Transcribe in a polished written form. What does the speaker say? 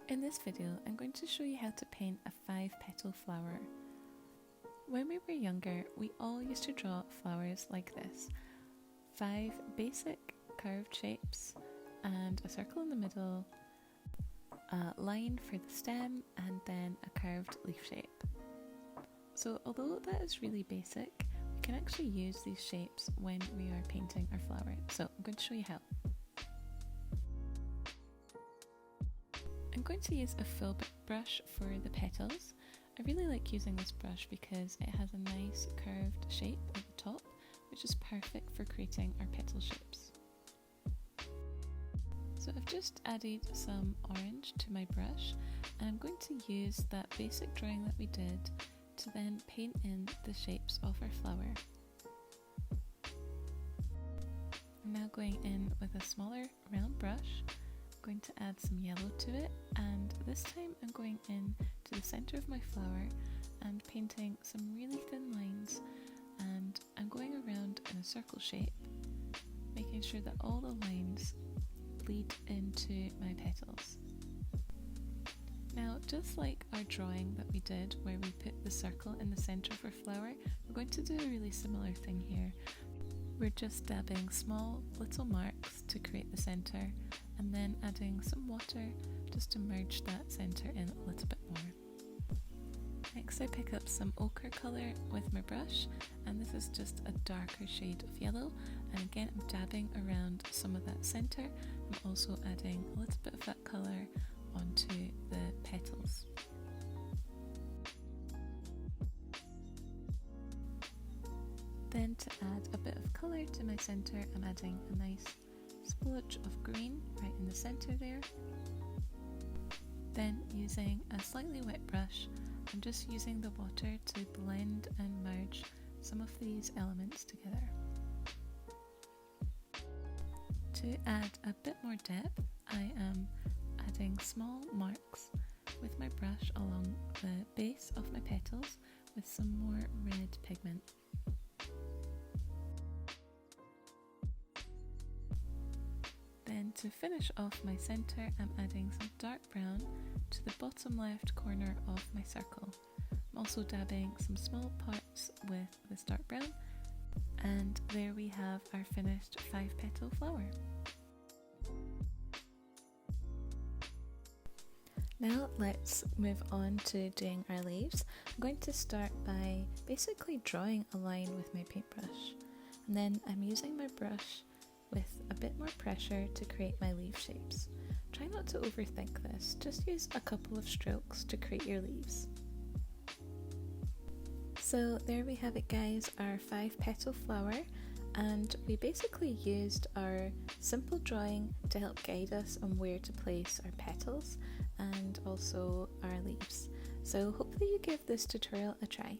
In this video, I'm going to show you how to paint a 5-petal flower. When we were younger, we all used to draw flowers like this. 5 basic curved shapes and a circle in the middle, a line for the stem, and then a curved leaf shape. So although that is really basic, we can actually use these shapes when we are painting our flower. So I'm going to show you how. I'm going to use a full brush for the petals. I really like using this brush because it has a nice curved shape at the top, which is perfect for creating our petal shapes. So I've just added some orange to my brush, and I'm going to use that basic drawing that we did to then paint in the shapes of our flower. I'm now going in with a smaller round brush. I'm going to add some yellow to it, and this time I'm going in to the center of my flower and painting some really thin lines, and I'm going around in a circle shape, making sure that all the lines lead into my petals. Now, just like our drawing that we did where we put the circle in the center of our flower, we're going to do a really similar thing here. We're just dabbing small little marks to create the center, and then adding some water just to merge that center in a little bit more. Next, I pick up some ochre colour with my brush, and this is just a darker shade of yellow, and again I'm dabbing around some of that center. I'm also adding a little bit of that colour onto the petals. Then to add a bit of colour to my centre, I'm adding a nice splotch of green right in the centre there. Then using a slightly wet brush, I'm just using the water to blend and merge some of these elements together. To add a bit more depth, I am adding small marks with my brush along the base of my petals with some more red pigment. Then to finish off my centre, I'm adding some dark brown to the bottom left corner of my circle. I'm also dabbing some small parts with this dark brown, and there we have our finished 5-petal flower. Now let's move on to doing our leaves. I'm going to start by basically drawing a line with my paintbrush, and then I'm using my brush with a bit more pressure to create my leaf shapes. Try not to overthink this, just use a couple of strokes to create your leaves. So there we have it guys, our 5-petal flower, and we basically used our simple drawing to help guide us on where to place our petals and also our leaves. So hopefully you give this tutorial a try.